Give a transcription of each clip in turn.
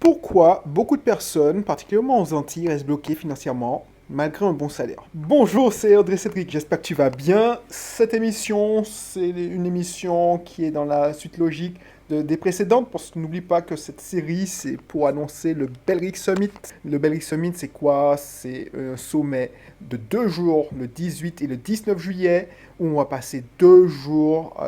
Pourquoi beaucoup de personnes, particulièrement aux Antilles, restent bloquées financièrement malgré un bon salaire? Bonjour, c'est Audrey Cédric, j'espère que tu vas bien. Cette émission, c'est une émission qui est dans la suite logique des précédentes, parce que n'oublie pas que cette série, c'est pour annoncer le Belric Summit. Le Belric Summit, c'est quoi? C'est un sommet de 2 jours, le 18 et le 19 juillet, où on va passer 2 jours,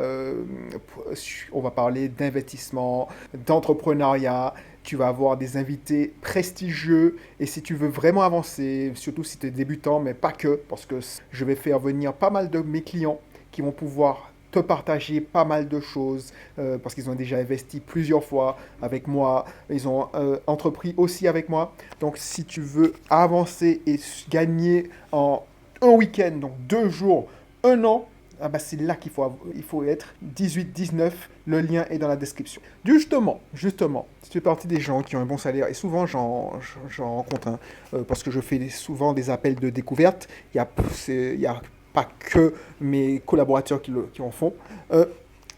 on va parler d'investissement, d'entrepreneuriat. Tu vas avoir des invités prestigieux et si tu veux vraiment avancer, surtout si tu es débutant, mais pas que, parce que je vais faire venir pas mal de mes clients qui vont pouvoir te partager pas mal de choses parce qu'ils ont déjà investi plusieurs fois avec moi, ils ont entrepris aussi avec moi. Donc si tu veux avancer et gagner en un week-end, donc 2 jours, un an, ah bah c'est là qu'il faut être. 18-19, le lien est dans la description. Justement, si tu fais partie des gens qui ont un bon salaire, et souvent j'en rencontre un, parce que je fais souvent des appels de découverte, il y a pas que mes collaborateurs qui en font.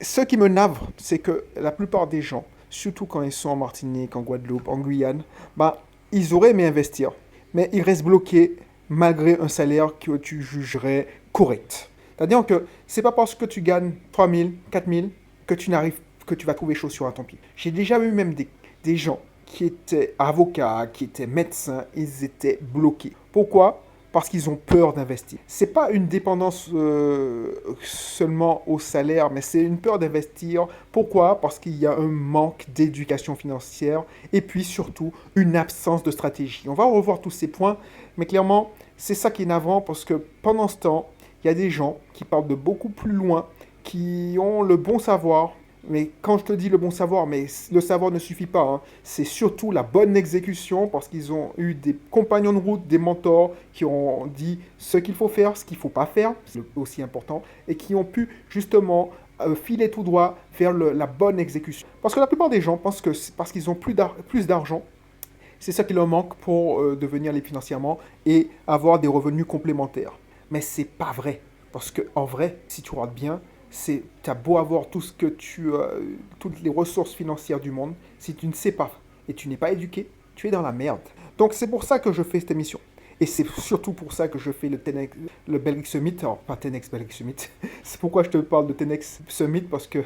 Ce qui me navre, c'est que la plupart des gens, surtout quand ils sont en Martinique, en Guadeloupe, en Guyane, bah, ils auraient aimé investir, mais ils restent bloqués malgré un salaire que tu jugerais correct. C'est-à-dire que c'est pas parce que tu gagnes 3 000, 4 000 que tu vas trouver chaussures à ton pied. J'ai déjà vu même des gens qui étaient avocats, qui étaient médecins, ils étaient bloqués. Pourquoi? Parce qu'ils ont peur d'investir. C'est pas une dépendance seulement au salaire, mais c'est une peur d'investir. Pourquoi? Parce qu'il y a un manque d'éducation financière et puis surtout une absence de stratégie. On va revoir tous ces points, mais clairement, c'est ça qui est navrant parce que pendant ce temps, il y a des gens qui parlent de beaucoup plus loin, qui ont le bon savoir. Mais quand je te dis le bon savoir, mais le savoir ne suffit pas, hein. C'est surtout la bonne exécution parce qu'ils ont eu des compagnons de route, des mentors qui ont dit ce qu'il faut faire, ce qu'il ne faut pas faire, c'est aussi important, et qui ont pu justement filer tout droit vers la bonne exécution. Parce que la plupart des gens pensent que c'est parce qu'ils ont plus d'argent, c'est ça qui leur manque pour devenir libre financièrement et avoir des revenus complémentaires. Mais c'est pas vrai. Parce que en vrai, si tu regardes bien, tu as beau avoir toutes les ressources financières du monde, si tu ne sais pas et tu n'es pas éduqué, tu es dans la merde. Donc c'est pour ça que je fais cette émission. Et c'est surtout pour ça que je fais le Belgic Summit, alors pas 10x Belgic Summit. C'est pourquoi je te parle de 10x Summit, parce que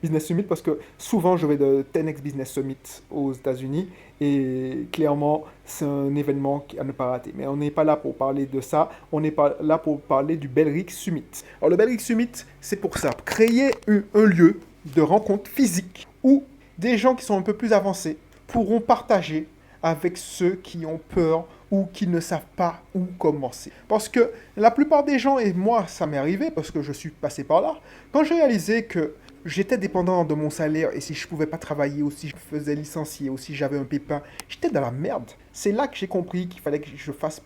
Business Summit, parce que souvent je vais de 10x Business Summit aux États-Unis et clairement c'est un événement à ne pas rater. Mais on n'est pas là pour parler de ça, on n'est pas là pour parler du Belric Summit. Alors le Belric Summit, c'est pour ça, créer un lieu de rencontre physique où des gens qui sont un peu plus avancés pourront partager avec ceux qui ont peur ou qui ne savent pas où commencer. Parce que la plupart des gens, et moi ça m'est arrivé parce que je suis passé par là, quand j'ai réalisé que j'étais dépendant de mon salaire et si je pouvais pas travailler ou si je me faisais licencier ou si j'avais un pépin, j'étais dans la merde. C'est là que j'ai compris qu'il fallait que je fasse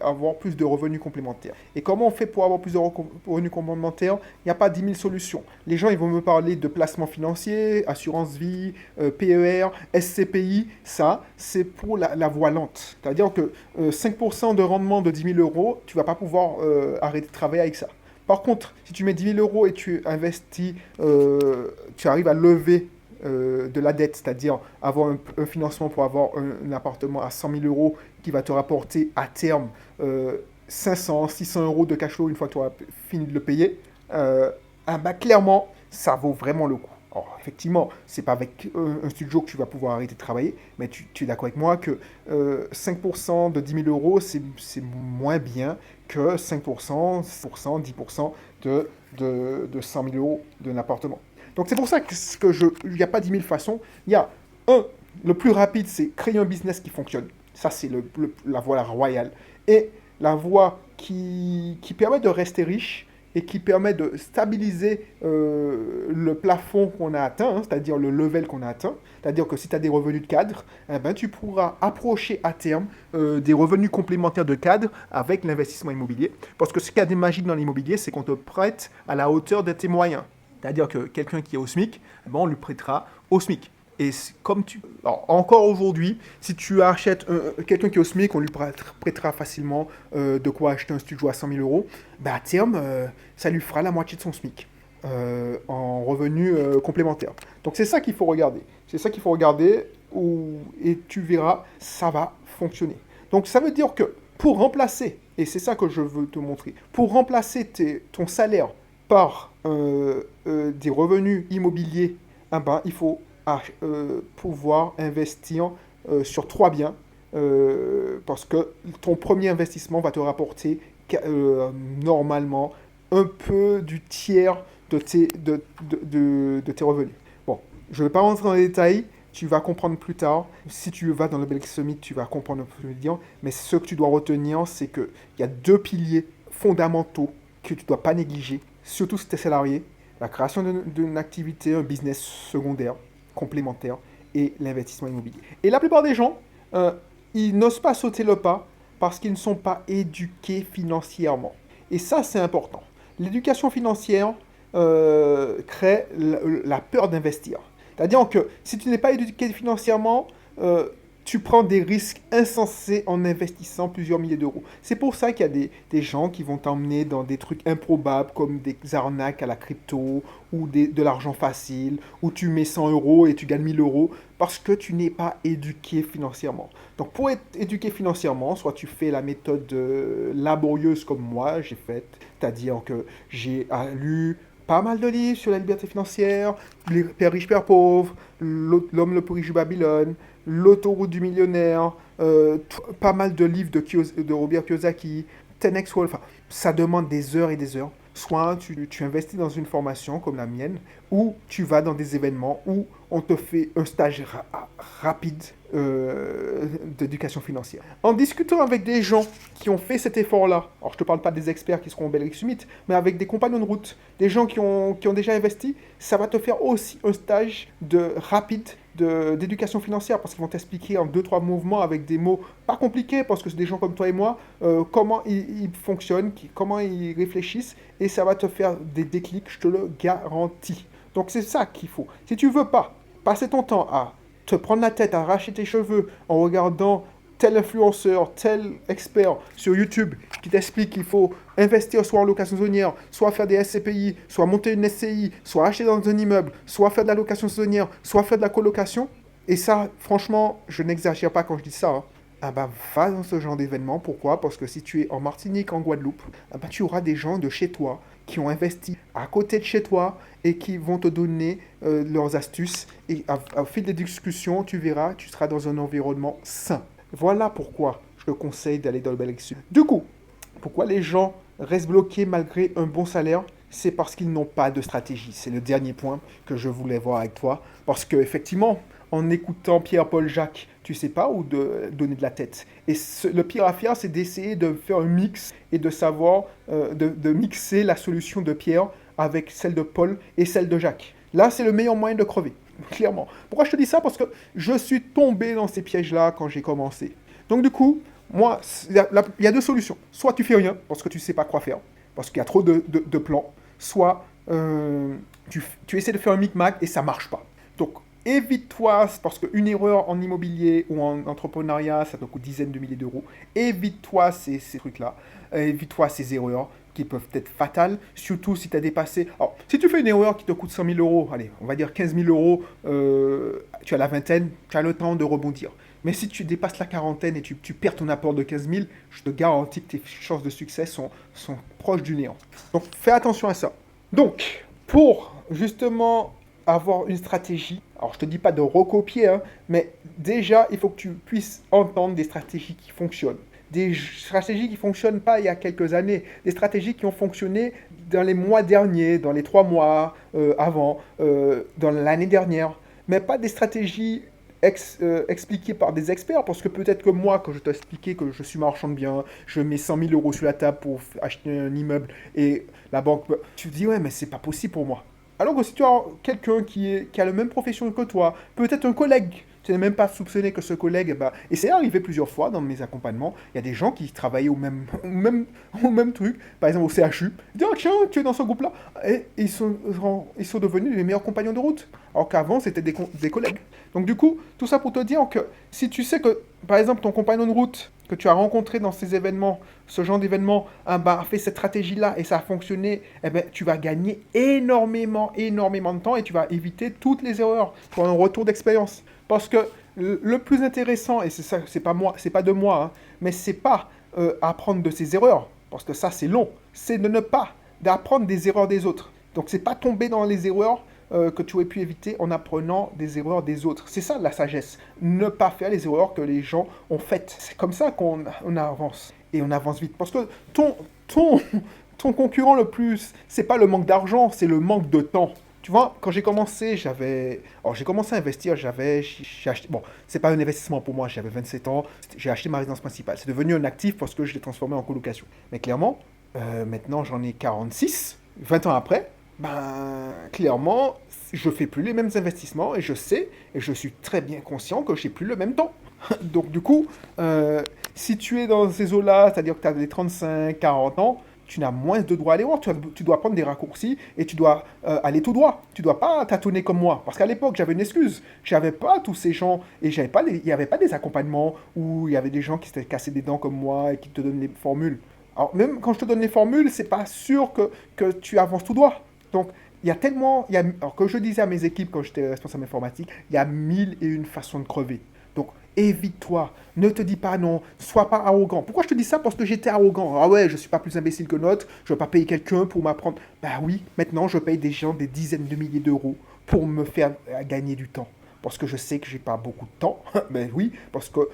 avoir plus de revenus complémentaires. Et comment on fait pour avoir plus de revenus complémentaires? Il n'y a pas 10 000 solutions. Les gens, ils vont me parler de placement financier, assurance vie, PER, SCPI. Ça, c'est pour la voie lente. C'est-à-dire que 5% de rendement de 10 000 euros, tu vas pas pouvoir arrêter de travailler avec ça. Par contre, si tu mets 10 000 euros et tu investis, tu arrives à lever de la dette, c'est-à-dire avoir un financement pour avoir un appartement à 100 000 euros qui va te rapporter à terme 500, 600 euros de cash flow une fois que tu auras fini de le payer, ah bah, clairement, ça vaut vraiment le coup. Alors, effectivement, c'est pas avec un studio que tu vas pouvoir arrêter de travailler, mais tu es d'accord avec moi que 5% de 10 000 euros, c'est moins bien que 5%, 6%, 10% de 100 000 euros d'un appartement. Donc c'est pour ça il n'y a pas 10 000 façons. Il y a le plus rapide, c'est créer un business qui fonctionne. Ça, c'est la voie royale. Et la voie qui permet de rester riche, et qui permet de stabiliser le plafond qu'on a atteint, hein, c'est-à-dire le level qu'on a atteint. C'est-à-dire que si tu as des revenus de cadre, eh ben, tu pourras approcher à terme des revenus complémentaires de cadre avec l'investissement immobilier. Parce que ce qu'il y a de magique dans l'immobilier, c'est qu'on te prête à la hauteur de tes moyens. C'est-à-dire que quelqu'un qui est au SMIC, eh ben, on lui prêtera au SMIC. Et comme alors, encore aujourd'hui, si tu achètes quelqu'un qui est au SMIC, on lui prêtera facilement de quoi acheter un studio à 100 000 euros. Ben, à terme, ça lui fera la moitié de son SMIC en revenus complémentaires. Donc c'est ça qu'il faut regarder. C'est ça qu'il faut regarder. et tu verras, ça va fonctionner. Donc ça veut dire que pour remplacer, et c'est ça que je veux te montrer, pour remplacer ton salaire par des revenus immobiliers, il faut pouvoir investir sur 3 biens, parce que ton premier investissement va te rapporter normalement un peu du tiers de tes revenus. Bon, je ne vais pas rentrer dans les détails, tu vas comprendre plus tard. Si tu vas dans le Belix Summit, tu vas comprendre un peu plus bien. Mais ce que tu dois retenir, c'est qu'il y a 2 piliers fondamentaux que tu ne dois pas négliger, surtout si tu es salarié. La création d'une activité, un business secondaire, complémentaire, et l'investissement immobilier. Et la plupart des gens, ils n'osent pas sauter le pas parce qu'ils ne sont pas éduqués financièrement. Et ça, c'est important. L'éducation financière crée la peur d'investir. C'est-à-dire que si tu n'es pas éduqué financièrement, tu prends des risques insensés en investissant plusieurs milliers d'euros. C'est pour ça qu'il y a des gens qui vont t'emmener dans des trucs improbables comme des arnaques à la crypto ou de l'argent facile, où tu mets 100 euros et tu gagnes 1000 euros parce que tu n'es pas éduqué financièrement. Donc pour être éduqué financièrement, soit tu fais la méthode laborieuse comme moi j'ai faite, c'est-à-dire que j'ai lu pas mal de livres sur la liberté financière, les Père riche, Père pauvre, L'homme le plus riche de Babylone, L'autoroute du millionnaire, pas mal de livres de Robert Kiyosaki, 10X World, enfin, ça demande des heures et des heures. Soit tu investis dans une formation comme la mienne, ou tu vas dans des événements où on te fait un stage rapide d'éducation financière. En discutant avec des gens qui ont fait cet effort-là, alors je ne te parle pas des experts qui seront au Belix Summit, mais avec des compagnons de route, des gens qui ont déjà investi, ça va te faire aussi un stage rapide d'éducation financière, parce qu'ils vont t'expliquer en 2-3 mouvements avec des mots pas compliqués, parce que c'est des gens comme toi et moi, comment ils fonctionnent, comment ils réfléchissent, et ça va te faire des déclics, je te le garantis. Donc c'est ça qu'il faut. Si tu veux pas passer ton temps à te prendre la tête, à arracher tes cheveux en regardant tel influenceur, tel expert sur YouTube qui t'explique qu'il faut investir soit en location saisonnière, soit faire des SCPI, soit monter une SCI, soit acheter dans un immeuble, soit faire de la location saisonnière, soit faire de la colocation. Et ça, franchement, je n'exagère pas quand je dis ça. Va dans ce genre d'événement. Pourquoi? Parce que si tu es en Martinique, en Guadeloupe, tu auras des gens de chez toi qui ont investi à côté de chez toi et qui vont te donner leurs astuces. Et au fil des discussions, tu verras, tu seras dans un environnement sain. Voilà pourquoi je te conseille d'aller dans le Belix Summit. Du coup, pourquoi les gens restent bloqués malgré un bon salaire? C'est parce qu'ils n'ont pas de stratégie. C'est le dernier point que je voulais voir avec toi. Parce qu'effectivement, en écoutant Pierre-Paul Jacques, tu ne sais pas où donner de la tête. Et le pire à faire, c'est d'essayer de faire un mix et de savoir, de mixer la solution de Pierre avec celle de Paul et celle de Jacques. Là, c'est le meilleur moyen de crever, clairement. Pourquoi je te dis ça? Parce que je suis tombé dans ces pièges-là quand j'ai commencé. Donc du coup, moi, il y a 2 solutions. Soit tu fais rien, parce que tu ne sais pas quoi faire, parce qu'il y a trop de plans. Soit tu essaies de faire un micmac et ça ne marche pas. Donc, évite-toi, parce qu'une erreur en immobilier ou en entrepreneuriat, ça te coûte dizaines de milliers d'euros. Évite-toi ces trucs-là. Évite-toi ces erreurs qui peuvent être fatales, surtout si tu as dépassé... Alors, si tu fais une erreur qui te coûte 100 000 euros, allez, on va dire 15 000 euros, tu as la vingtaine, tu as le temps de rebondir. Mais si tu dépasses la quarantaine et tu perds ton apport de 15 000, je te garantis que tes chances de succès sont proches du néant. Donc, fais attention à ça. Donc, pour justement avoir une stratégie, alors je te dis pas de recopier, mais déjà, il faut que tu puisses entendre des stratégies qui fonctionnent. Des stratégies qui ne fonctionnent pas il y a quelques années, des stratégies qui ont fonctionné dans les mois derniers, dans les 3 mois avant, dans l'année dernière, mais pas des stratégies expliquées par des experts, parce que peut-être que moi, quand je t'ai expliqué que je suis marchand de biens, je mets 100 000 euros sur la table pour acheter un immeuble, et la banque, tu te dis, ouais, mais c'est pas possible pour moi. Alors que si tu as quelqu'un qui a la même profession que toi, peut-être un collègue, tu n'as même pas soupçonné que ce collègue, et c'est arrivé plusieurs fois dans mes accompagnements, il y a des gens qui travaillaient au même truc, par exemple au CHU, ils disent, oh, tiens, tu es dans ce groupe-là, et ils sont devenus les meilleurs compagnons de route, alors qu'avant c'était des collègues. Donc du coup, tout ça pour te dire que si tu sais que, par exemple, ton compagnon de route que tu as rencontré dans ces événements, ce genre d'événements, a fait cette stratégie-là et ça a fonctionné, tu vas gagner énormément de temps et tu vas éviter toutes les erreurs pour un retour d'expérience. Parce que Le plus intéressant, et c'est ça, c'est pas moi, c'est pas de moi, hein, mais c'est pas apprendre de ses erreurs, parce que ça c'est long, c'est de ne pas d'apprendre des erreurs des autres. Donc c'est pas tomber dans les erreurs que tu aurais pu éviter en apprenant des erreurs des autres. C'est ça la sagesse. Ne pas faire les erreurs que les gens ont faites. C'est comme ça qu'on avance. Et on avance vite. Parce que ton, ton concurrent le plus, c'est pas le manque d'argent, c'est le manque de temps. Tu vois, quand j'ai commencé, j'ai commencé à investir, j'ai acheté... Bon, c'est pas un investissement pour moi, j'avais 27 ans, j'ai acheté ma résidence principale. C'est devenu un actif parce que je l'ai transformé en colocation. Mais clairement, maintenant j'en ai 46, 20 ans après, ben, clairement, je fais plus les mêmes investissements et je sais, et je suis très bien conscient que j'ai plus le même temps. Donc du coup, si tu es dans ces eaux-là, c'est-à-dire que tu as des 35, 40 ans, tu n'as moins de droits à l'erreur. Tu dois prendre des raccourcis et tu dois aller tout droit. Tu dois pas tâtonner comme moi. Parce qu'à l'époque, j'avais une excuse. J'avais pas tous ces gens et il n'y avait pas des accompagnements où il y avait des gens qui s'étaient cassés des dents comme moi et qui te donnent les formules. Alors même quand je te donne les formules, c'est pas sûr que tu avances tout droit. Donc il y a tellement, alors que je disais à mes équipes quand j'étais responsable informatique, il y a 1001 façons de crever. Donc évite-toi, ne te dis pas non, sois pas arrogant. Pourquoi je te dis ça? Parce que j'étais arrogant. Ah ouais, je suis pas plus imbécile que l'autre, je vais pas payer quelqu'un pour m'apprendre. Bah oui, maintenant je paye des gens des dizaines de milliers d'euros pour me faire gagner du temps. Parce que je sais que j'ai pas beaucoup de temps. Ben oui, parce que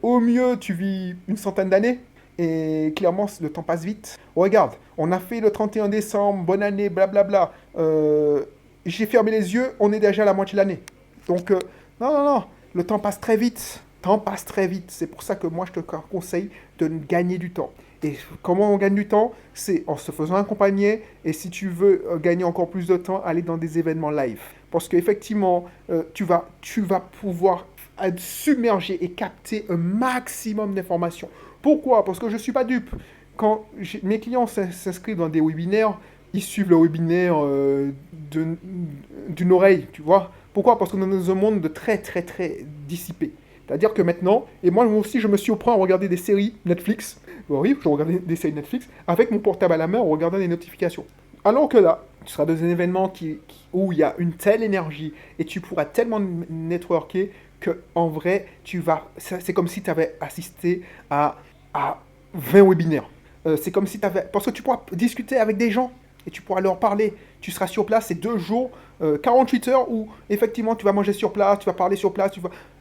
au mieux tu vis une centaine d'années. Et clairement, le temps passe vite. Regarde, on a fait le 31 décembre, bonne année, blablabla. J'ai fermé les yeux, on est déjà à la moitié de l'année. Donc, non, non, non, le temps passe très vite. Le temps passe très vite. C'est pour ça que moi, je te conseille de gagner du temps. Et comment on gagne du temps? C'est en se faisant accompagner. Et si tu veux gagner encore plus de temps, aller dans des événements live. Parce qu'effectivement, tu vas pouvoir être submergé et capter un maximum d'informations. Pourquoi? Parce que je ne suis pas dupe. Quand mes clients s'inscrivent dans des webinaires, ils suivent le webinaire d'une oreille, tu vois. Pourquoi? Parce qu'on est dans un monde de très, très, très dissipé. C'est-à-dire que maintenant, et moi aussi, je me suis au à regarder des séries Netflix. Bon, oui, je regardais des séries Netflix avec mon portable à la main en regardant les notifications. Alors que là, tu seras dans un événement où il y a une telle énergie et tu pourras tellement networker que en vrai, c'est comme si tu avais assisté à 20 webinaires. C'est comme si tu avais... Parce que tu pourras discuter avec des gens et tu pourras leur parler. Tu seras sur place, c'est 2 jours, 48 heures où effectivement tu vas manger sur place, tu vas parler sur place,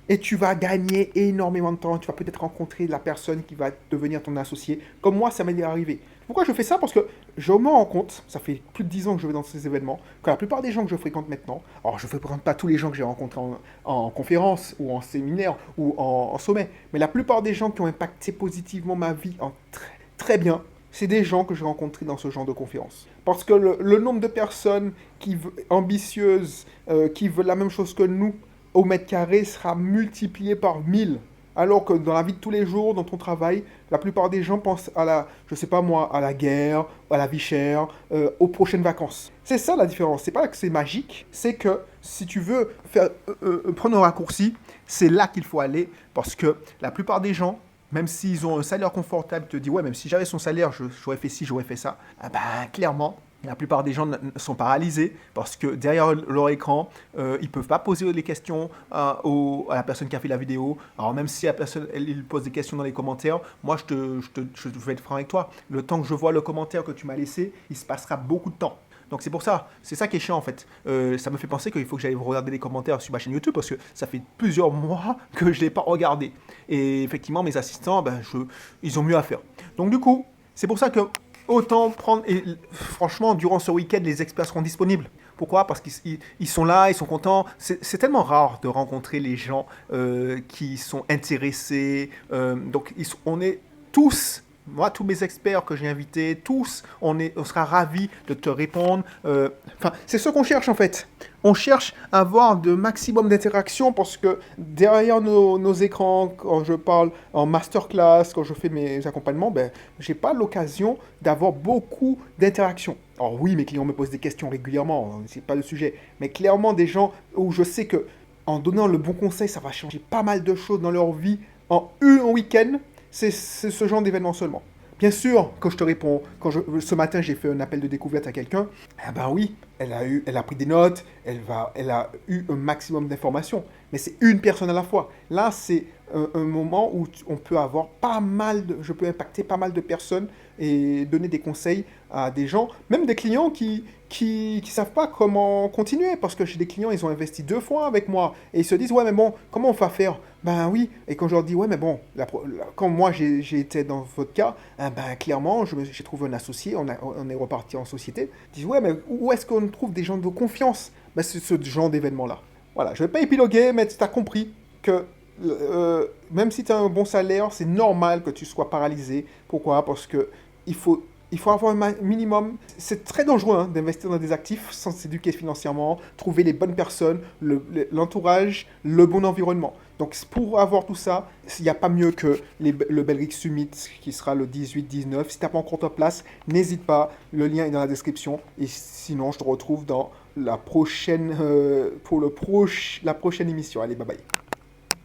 et tu vas gagner énormément de temps. Tu vas peut-être rencontrer la personne qui va devenir ton associé. Comme moi, ça m'est arrivé. Pourquoi je fais ça? Parce que je me rends compte, ça fait plus de 10 ans que je vais dans ces événements, que la plupart des gens que je fréquente maintenant, alors je ne fréquente pas tous les gens que j'ai rencontrés en conférence ou en séminaire ou en sommet, mais la plupart des gens qui ont impacté positivement ma vie très, très bien, c'est des gens que j'ai rencontrés dans ce genre de conférence. Parce que le nombre de personnes ambitieuses, qui veulent la même chose que nous, au mètre carré, sera multiplié par 1000. Alors que dans la vie de tous les jours, dans ton travail, la plupart des gens pensent je sais pas moi, à la guerre, à la vie chère, aux prochaines vacances. C'est ça la différence. C'est pas que c'est magique, c'est que si tu veux prendre un raccourci, c'est là qu'il faut aller parce que la plupart des gens, même s'ils ont un salaire confortable, te disent ouais, même si j'avais son salaire, j'aurais fait ci, j'aurais fait ça. Ah ben, clairement, la plupart des gens sont paralysés parce que derrière leur écran, ils ne peuvent pas poser les questions à la personne qui a fait la vidéo. Alors même si la personne elle pose des questions dans les commentaires, moi je vais être franc avec toi. Le temps que je vois le commentaire que tu m'as laissé, il se passera beaucoup de temps. Donc c'est pour ça, c'est ça qui est chiant en fait. Ça me fait penser qu'il faut que j'aille regarder les commentaires sur ma chaîne YouTube parce que ça fait plusieurs mois que je ne l'ai pas regardé. Et effectivement, mes assistants, ils ont mieux à faire. Donc du coup, c'est pour ça que autant prendre... Et franchement, durant ce week-end, les experts seront disponibles. Pourquoi? Parce qu'ils sont là, ils sont contents. C'est tellement rare de rencontrer les gens qui sont intéressés. Donc on est tous... Moi, tous mes experts que j'ai invités, tous, on sera ravis de te répondre. C'est ce qu'on cherche en fait. On cherche à avoir de maximum d'interaction parce que derrière nos écrans, quand je parle en masterclass, quand je fais mes accompagnements, j'ai pas l'occasion d'avoir beaucoup d'interactions. Alors oui, mes clients me posent des questions régulièrement, c'est pas le sujet. Mais clairement, des gens où je sais que en donnant le bon conseil, ça va changer pas mal de choses dans leur vie en un week-end. C'est ce genre d'événement seulement. Bien sûr, quand je te réponds, ce matin j'ai fait un appel de découverte à quelqu'un, oui, elle a pris des notes, elle a eu un maximum d'informations. Mais c'est une personne à la fois. Là, c'est un moment où on peut avoir je peux impacter pas mal de personnes et donner des conseils à des gens, même des clients qui savent pas comment continuer. Parce que chez des clients, ils ont investi 2 fois avec moi et ils se disent, ouais, mais bon, comment on va faire? Ben oui. Et quand je leur dis, ouais, mais bon, quand moi j'ai été dans votre cas, hein, ben clairement, j'ai trouvé un associé, on est reparti en société. Ils disent, ouais, mais où est-ce qu'on trouve des gens de confiance? Ben, c'est ce genre d'événement-là. Voilà, je vais pas épiloguer, mais tu as compris que même si tu as un bon salaire, c'est normal que tu sois paralysé. Pourquoi? Parce que il faut, il faut avoir un minimum. C'est très dangereux hein, d'investir dans des actifs sans s'éduquer financièrement, trouver les bonnes personnes, l'entourage, le bon environnement. Donc pour avoir tout ça, il n'y a pas mieux que le Belric Summit qui sera le 18-19. Si tu n'as pas encore ta place, n'hésite pas, le lien est dans la description. Et sinon, je te retrouve dans la prochaine, la prochaine émission. Allez, bye bye.